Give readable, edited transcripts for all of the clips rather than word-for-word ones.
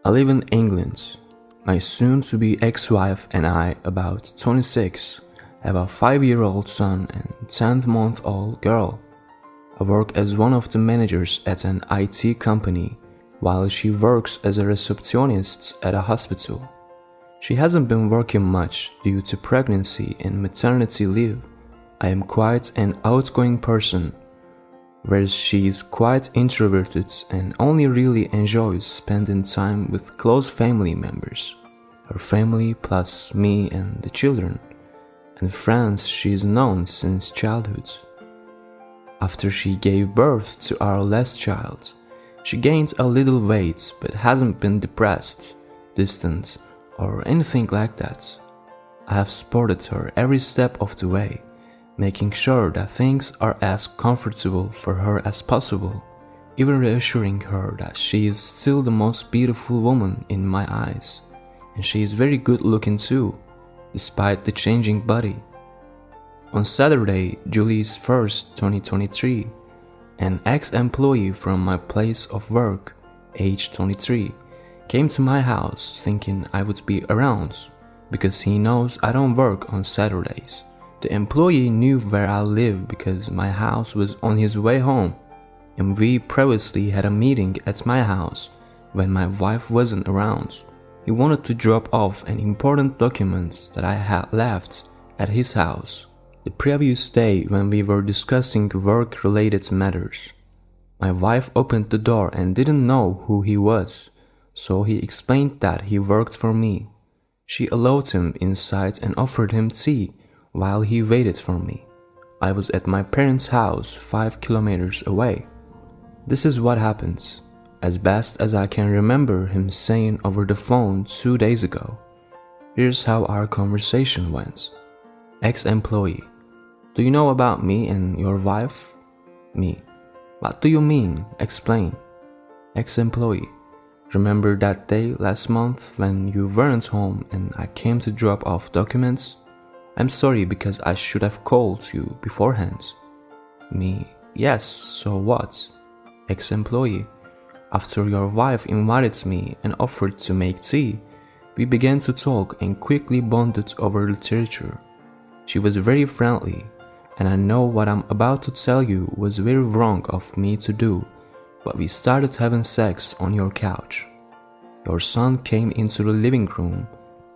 I live in England. My soon-to-be ex-wife and I, about 26, have a 5-year-old son and 10-month-old girl. I work as one of the managers at an IT company, while she works as a receptionist at a hospital. She hasn't been working much due to pregnancy and maternity leave. I am quite an outgoing person, whereas she is quite introverted and only really enjoys spending time with close family members. Her family plus me and the children, and friends she's known since childhood. After she gave birth to our last child, she gained a little weight but hasn't been depressed, distant, or anything like that. I have supported her every step of the way, making sure that things are as comfortable for her as possible, even reassuring her that she is still the most beautiful woman in my eyes, and she is very good looking too, despite the changing body. On Saturday, July 1st, 2023, an ex-employee from my place of work, age 23, came to my house thinking I would be around because he knows I don't work on Saturdays. The employee knew where I live because my house was on his way home, and we previously had a meeting at my house when my wife wasn't around. He wanted to drop off an important document that I had left at his house the previous day when we were discussing work-related matters. My wife opened the door and didn't know who he was, so he explained that he worked for me. She allowed him inside and offered him tea while he waited for me. I was at my parents' house 5 kilometers away. This is what happened, as best as I can remember him saying over the phone 2 days ago. Here's how our conversation went. Ex-employee: do you know about me and your wife? Me: what do you mean? Explain. Ex-employee: remember that day last month when you weren't home and I came to drop off documents? I'm sorry because I should have called you beforehand. Me: yes, so what? Ex-employee: after your wife invited me and offered to make tea, we began to talk and quickly bonded over literature. She was very friendly, and I know what I'm about to tell you was very wrong of me to do, but we started having sex on your couch. Your son came into the living room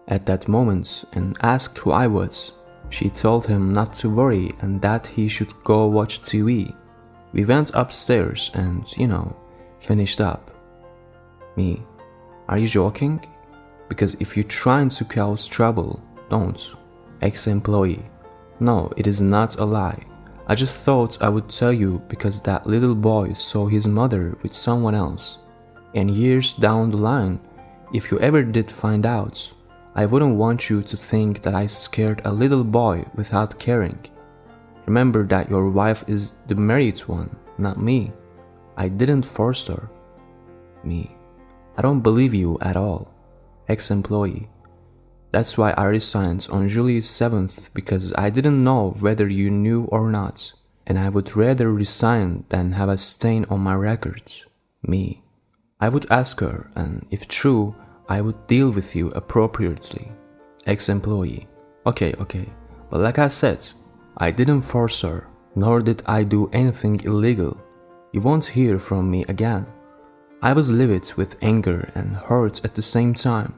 at that moment and asked who I was. She told him not to worry and that he should go watch TV. We went upstairs and, finished up. Me: are you joking? Because if you're trying to cause trouble, don't. Ex-employee: no, it is not a lie. I just thought I would tell you because that little boy saw his mother with someone else. And years down the line, if you ever did find out, I wouldn't want you to think that I scared a little boy without caring. Remember that your wife is the married one, not me. I didn't force her. Me: I don't believe you at all. Ex-employee: that's why I resigned on July 7th because I didn't know whether you knew or not, and I would rather resign than have a stain on my records. Me: I would ask her, and if true, I would deal with you appropriately. Ex-employee: okay, but like I said, I didn't force her, nor did I do anything illegal. You won't hear from me again. I was livid with anger and hurt at the same time.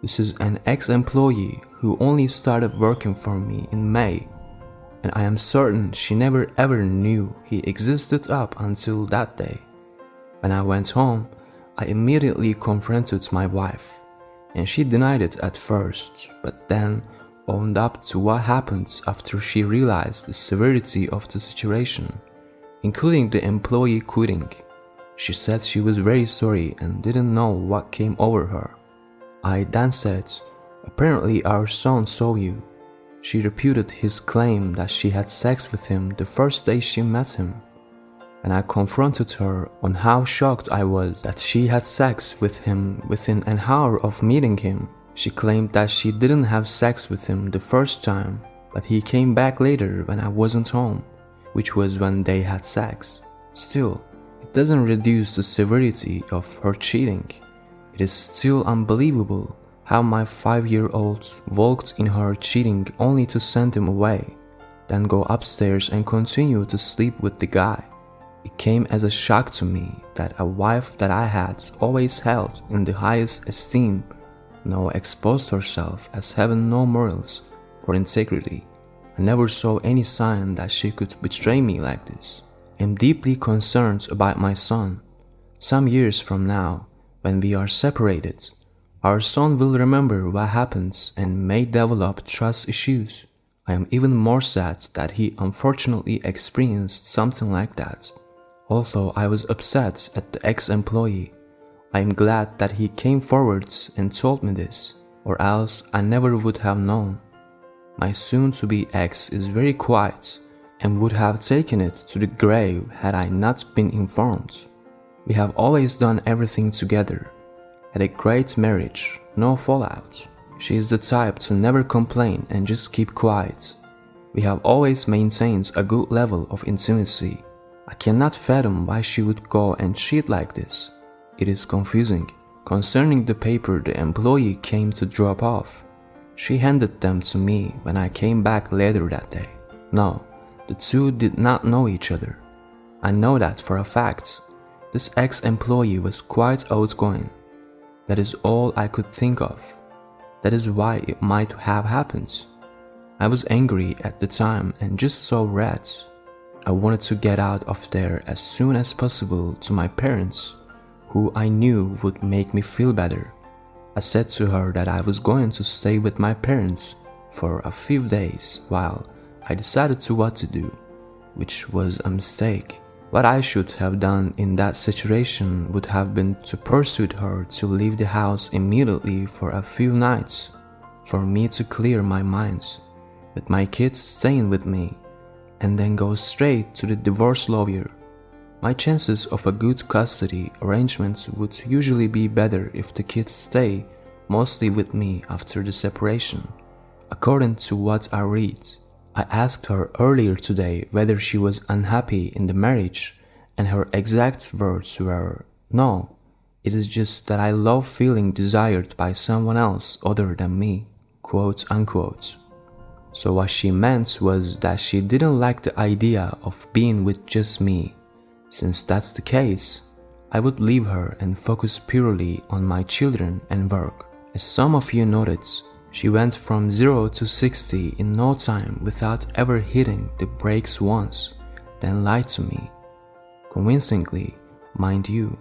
This is an ex-employee who only started working for me in May, and I am certain she never ever knew he existed up until that day. When I went home, I immediately confronted my wife, and she denied it at first, but then owned up to what happened after she realized the severity of the situation, including the employee quitting. She said she was very sorry and didn't know what came over her. I then said, apparently our son saw you. She refuted his claim that she had sex with him the first day she met him. And I confronted her on how shocked I was that she had sex with him within an hour of meeting him. She claimed that she didn't have sex with him the first time, but he came back later when I wasn't home, which was when they had sex. Still, it doesn't reduce the severity of her cheating. It is still unbelievable how my 5-year-old walked in her cheating only to send him away, then go upstairs and continue to sleep with the guy. It came as a shock to me that a wife that I had always held in the highest esteem now exposed herself as having no morals or integrity. I never saw any sign that she could betray me like this. I am deeply concerned about my son. Some years from now, when we are separated, our son will remember what happened and may develop trust issues. I am even more sad that he unfortunately experienced something like that. Although I was upset at the ex-employee, I am glad that he came forward and told me this, or else I never would have known. My soon-to-be ex is very quiet and would have taken it to the grave had I not been informed. We have always done everything together, had a great marriage, no fallout. She is the type to never complain and just keep quiet. We have always maintained a good level of intimacy. I cannot fathom why she would go and cheat like this. It is confusing. Concerning the paper the employee came to drop off, she handed them to me when I came back later that day. No, the two did not know each other. I know that for a fact. This ex-employee was quite outgoing. That is all I could think of. That is why it might have happened. I was angry at the time and just so red. I wanted to get out of there as soon as possible to my parents, who I knew would make me feel better. I said to her that I was going to stay with my parents for a few days while I decided to what to do, which was a mistake. What I should have done in that situation would have been to pursue her to leave the house immediately for a few nights, for me to clear my mind, with my kids staying with me, and then go straight to the divorce lawyer. My chances of a good custody arrangement would usually be better if the kids stay mostly with me after the separation, according to what I read. I asked her earlier today whether she was unhappy in the marriage, and her exact words were, "No, it is just that I love feeling desired by someone else other than me," quote unquote. So what she meant was that she didn't like the idea of being with just me. Since that's the case, I would leave her and focus purely on my children and work. As some of you noticed, she went from 0 to 60 in no time without ever hitting the brakes once, then lied to me. Convincingly, mind you.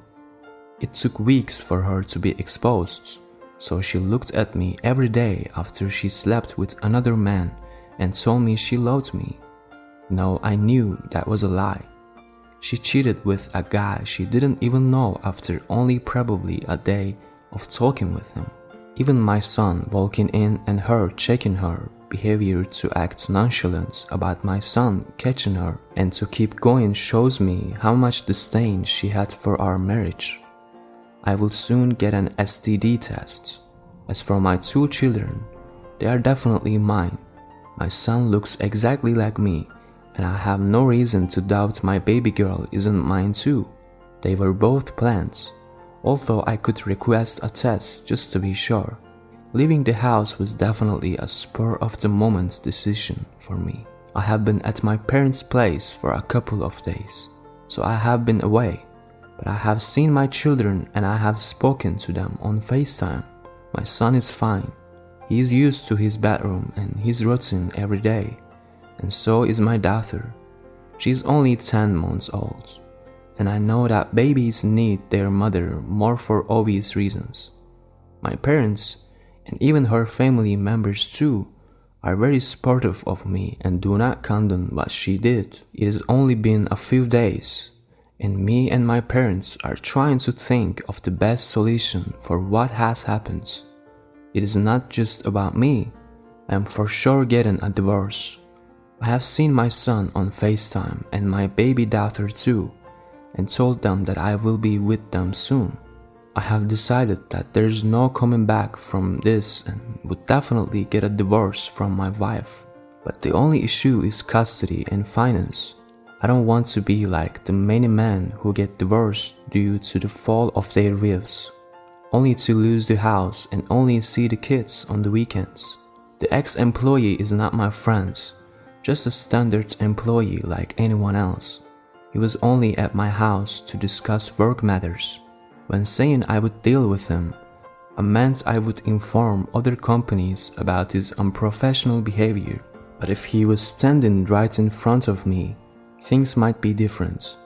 It took weeks for her to be exposed, so she looked at me every day after she slept with another man and told me she loved me. No, I knew that was a lie. She cheated with a guy she didn't even know after only probably a day of talking with him. Even my son walking in and her checking her behavior to act nonchalant about my son catching her and to keep going shows me how much disdain she had for our marriage. I will soon get an STD test. As for my 2 children, they are definitely mine. My son looks exactly like me, and I have no reason to doubt my baby girl isn't mine too. They were both planned, although I could request a test just to be sure. Leaving the house was definitely a spur-of-the-moment decision for me. I have been at my parents' place for a couple of days, so I have been away, but I have seen my children and I have spoken to them on FaceTime. My son is fine. He is used to his bedroom and his routine every day, and so is my daughter. She is only 10 months old, and I know that babies need their mother more for obvious reasons. My parents, and even her family members too, are very supportive of me and do not condone what she did. It has only been a few days, and me and my parents are trying to think of the best solution for what has happened. It is not just about me. I am for sure getting a divorce. I have seen my son on FaceTime and my baby daughter too, and told them that I will be with them soon. I have decided that there's no coming back from this and would definitely get a divorce from my wife. But the only issue is custody and finance. I don't want to be like the many men who get divorced due to the fall of their wives. only to lose the house and only see the kids on the weekends. The ex-employee is not my friend, just a standard employee like anyone else. He was only at my house to discuss work matters. When saying I would deal with him, I meant I would inform other companies about his unprofessional behavior. But if he was standing right in front of me, things might be different.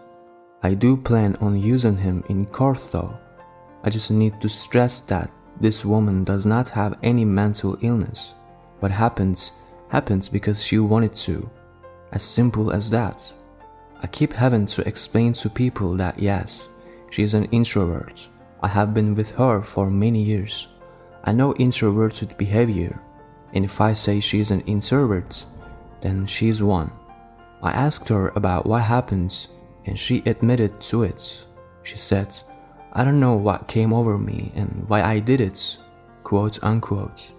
I do plan on using him in court though. I just need to stress that this woman does not have any mental illness. What happens, happens because she wanted to. As simple as that. I keep having to explain to people that yes, she is an introvert. I have been with her for many years. I know introverted behavior, and if I say she is an introvert, then she is one. I asked her about what happened, and she admitted to it. She said, I don't know what came over me and why I did it, quote unquote.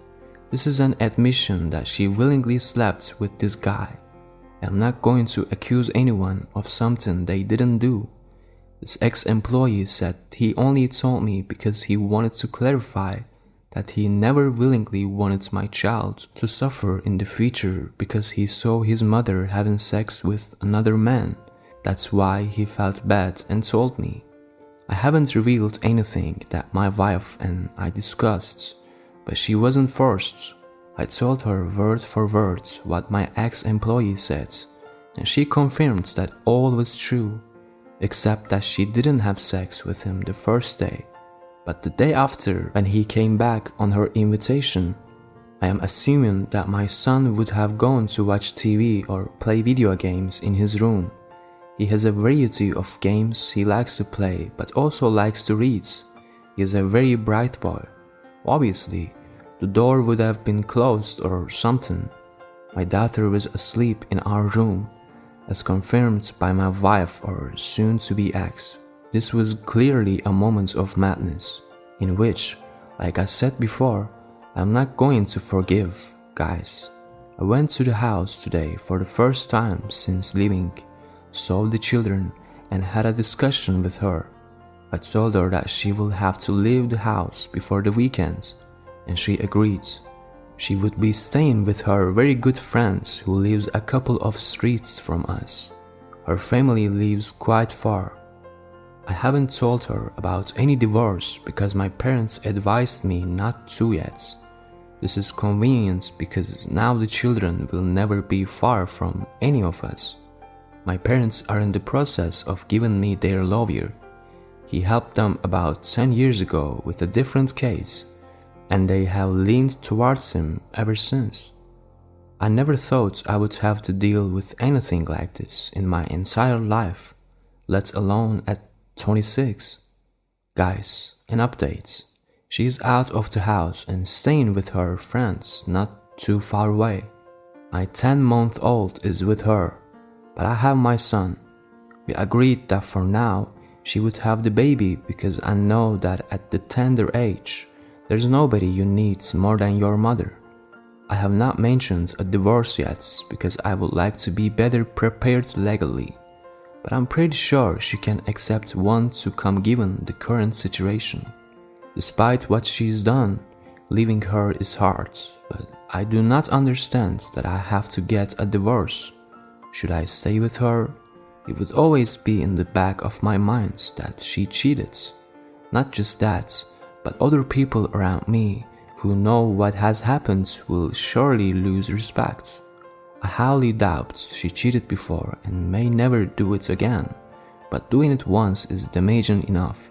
This is an admission that she willingly slept with this guy. I'm not going to accuse anyone of something they didn't do. This ex-employee said he only told me because he wanted to clarify that he never willingly wanted my child to suffer in the future because he saw his mother having sex with another man. That's why he felt bad and told me. I haven't revealed anything that my wife and I discussed, but she wasn't forced. I told her word for word what my ex-employee said, and she confirmed that all was true, except that she didn't have sex with him the first day, but the day after when he came back on her invitation. I am assuming that my son would have gone to watch TV or play video games in his room. He has a variety of games he likes to play but also likes to read. He is a very bright boy. Obviously, the door would have been closed or something. My daughter was asleep in our room, as confirmed by my wife or soon-to-be ex. This was clearly a moment of madness, in which, like I said before, I'm not going to forgive, guys. I went to the house today for the first time since leaving, saw the children, and had a discussion with her. I told her that she will have to leave the house before the weekends, and she agreed. She would be staying with her very good friend who lives a couple of streets from us. Her family lives quite far. I haven't told her about any divorce because my parents advised me not to yet. This is convenient because now the children will never be far from any of us. My parents are in the process of giving me their lawyer. He helped them about 10 years ago with a different case, and they have leaned towards him ever since. I never thought I would have to deal with anything like this in my entire life, let alone at 26. Guys, an update. She is out of the house and staying with her friends not too far away. My 10-month-old is with her, but I have my son. We agreed that for now, she would have the baby because I know that at the tender age, there's nobody you need more than your mother. I have not mentioned a divorce yet because I would like to be better prepared legally, but I'm pretty sure she can accept one to come given the current situation. Despite what she's done, leaving her is hard, but I do not understand that I have to get a divorce. Should I stay with her? It would always be in the back of my mind that she cheated. Not just that, but other people around me who know what has happened will surely lose respect. I highly doubt she cheated before and may never do it again, but doing it once is damaging enough.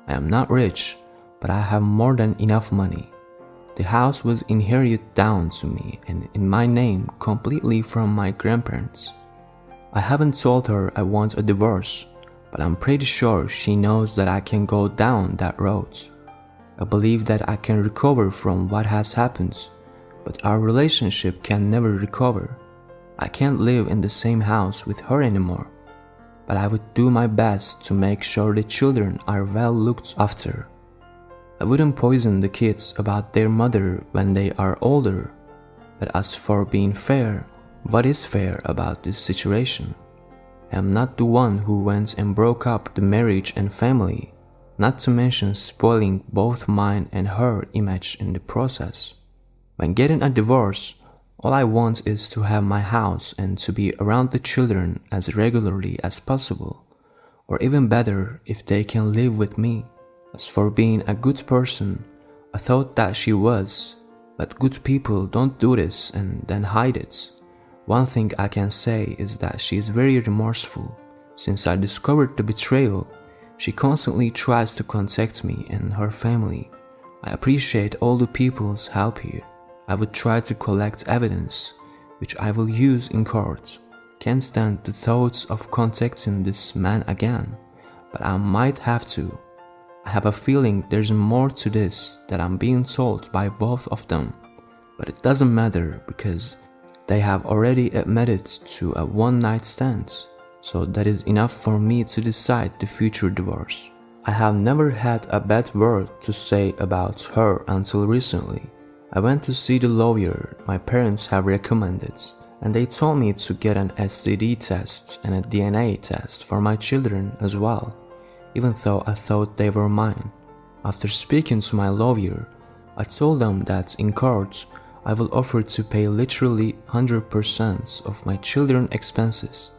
I am not rich, but I have more than enough money. The house was inherited down to me and in my name completely from my grandparents. I haven't told her I want a divorce, but I'm pretty sure she knows that I can go down that road. I believe that I can recover from what has happened, but our relationship can never recover. I can't live in the same house with her anymore, but I would do my best to make sure the children are well looked after. I wouldn't poison the kids about their mother when they are older, but as for being fair, what is fair about this situation? I am not the one who went and broke up the marriage and family. not to mention spoiling both mine and her image in the process. When getting a divorce, all I want is to have my house and to be around the children as regularly as possible, or even better if they can live with me. As for being a good person, I thought that she was, but good people don't do this and then hide it. One thing I can say is that she is very remorseful. Since I discovered the betrayal, she constantly tries to contact me and her family. I appreciate all the people's help here. I would try to collect evidence, which I will use in court. Can't stand the thoughts of contacting this man again, but I might have to. I have a feeling there's more to this that I'm being told by both of them, but it doesn't matter because they have already admitted to a one-night stand, so that is enough for me to decide the future divorce. I have never had a bad word to say about her until recently. I went to see the lawyer my parents have recommended, and they told me to get an STD test and a DNA test for my children as well, even though I thought they were mine. After speaking to my lawyer, I told them that in court, I will offer to pay literally 100% of my children's expenses,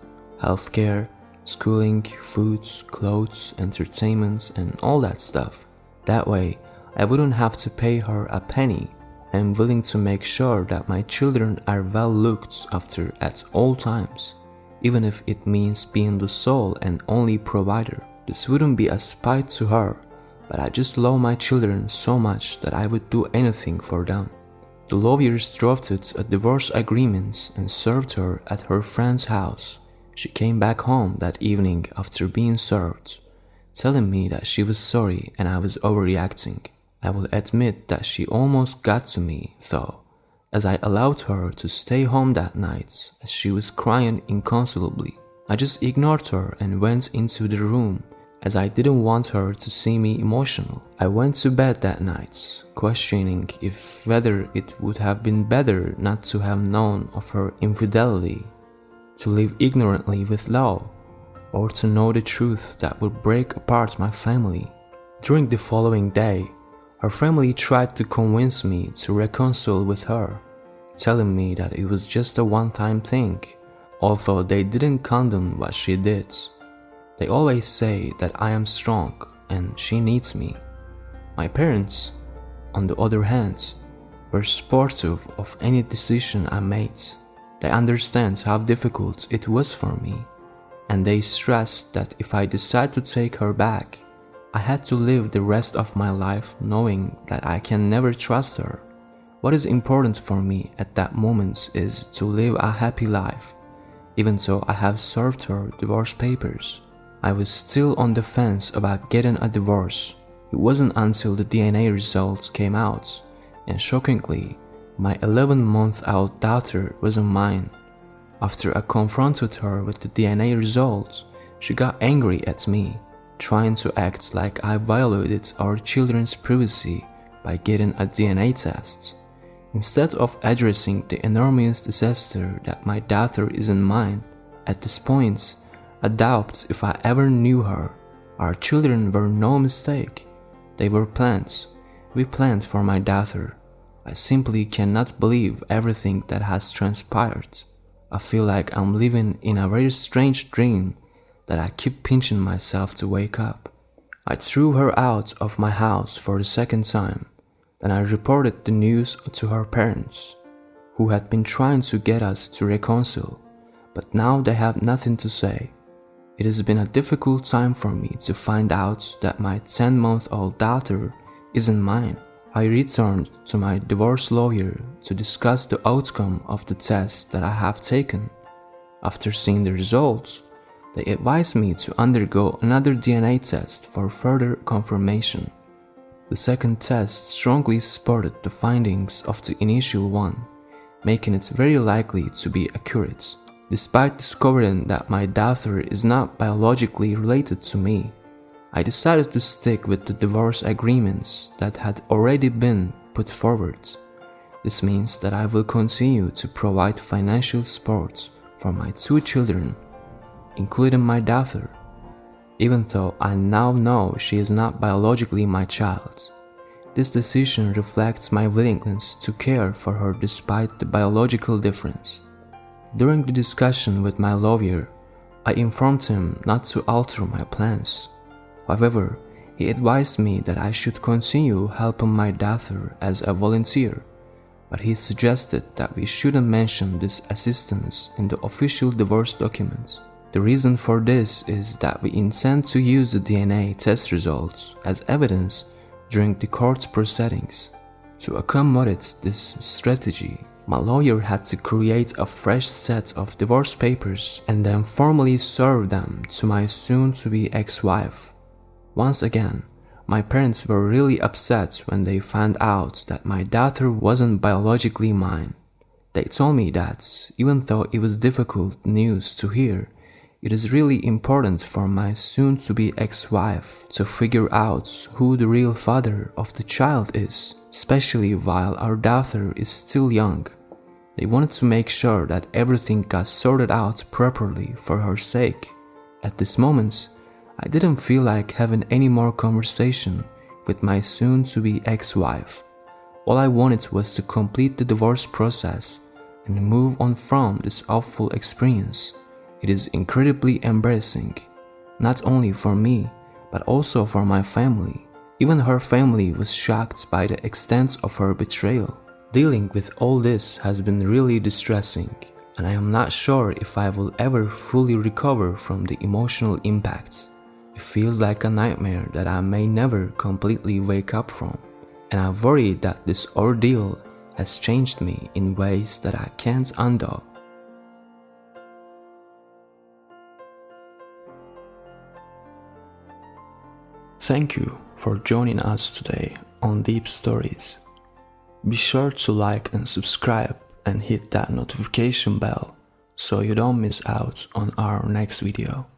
healthcare, schooling, foods, clothes, entertainment, and all that stuff. That way, I wouldn't have to pay her a penny. I am willing to make sure that my children are well looked after at all times, even if it means being the sole and only provider. This wouldn't be a spite to her, but I just love my children so much that I would do anything for them. The lawyers drafted a divorce agreement and served her at her friend's house. She came back home that evening after being served, telling me that she was sorry and I was overreacting. I will admit that she almost got to me, though, as I allowed her to stay home that night as she was crying inconsolably. I just ignored her and went into the room as I didn't want her to see me emotional. I went to bed that night, questioning if whether it would have been better not to have known of her infidelity, to live ignorantly with love, or to know the truth that would break apart my family. During the following day, her family tried to convince me to reconcile with her, telling me that it was just a one-time thing, although they didn't condone what she did. They always say that I am strong and she needs me. My parents, on the other hand, were supportive of any decision I made. They understand how difficult it was for me, and they stressed that if I decide to take her back, I had to live the rest of my life knowing that I can never trust her. What is important for me at that moment is to live a happy life. Even though I have served her divorce papers, I was still on the fence about getting a divorce. It wasn't until the DNA results came out, and shockingly, my 11-month-old daughter wasn't mine. After I confronted her with the DNA results, she got angry at me, trying to act like I violated our children's privacy by getting a DNA test. Instead of addressing the enormous disaster that my daughter isn't mine, at this point, I doubt if I ever knew her. Our children were no mistake. They were planned. We planned for my daughter. I simply cannot believe everything that has transpired. I feel like I'm living in a very strange dream that I keep pinching myself to wake up. I threw her out of my house for the second time. Then I reported the news to her parents, who had been trying to get us to reconcile, but now they have nothing to say. It has been a difficult time for me to find out that my 10-month-old daughter isn't mine. I returned to my divorce lawyer to discuss the outcome of the test that I have taken. After seeing the results, they advised me to undergo another DNA test for further confirmation. The second test strongly supported the findings of the initial one, making it very likely to be accurate. Despite discovering that my daughter is not biologically related to me, I decided to stick with the divorce agreements that had already been put forward. This means that I will continue to provide financial support for my 2 children, including my daughter. even though I now know she is not biologically my child. This decision reflects my willingness to care for her despite the biological difference. During the discussion with my lawyer, I informed him not to alter my plans. However, he advised me that I should continue helping my daughter as a volunteer, but he suggested that we shouldn't mention this assistance in the official divorce documents. The reason for this is that we intend to use the DNA test results as evidence during the court proceedings. To accommodate this strategy, my lawyer had to create a fresh set of divorce papers and then formally serve them to my soon-to-be ex-wife. Once again, my parents were really upset when they found out that my daughter wasn't biologically mine. They told me that, even though it was difficult news to hear, it is really important for my soon-to-be ex-wife to figure out who the real father of the child is, especially while our daughter is still young. They wanted to make sure that everything got sorted out properly for her sake. At this moment, I didn't feel like having any more conversation with my soon-to-be ex-wife. All I wanted was to complete the divorce process and move on from this awful experience. It is incredibly embarrassing, not only for me, but also for my family. Even her family was shocked by the extent of her betrayal. Dealing with all this has been really distressing, and I am not sure if I will ever fully recover from the emotional impact. It feels like a nightmare that I may never completely wake up from, and I worry that this ordeal has changed me in ways that I can't undo. Thank you for joining us today on Deep Stories. Be sure to like and subscribe and hit that notification bell so you don't miss out on our next video.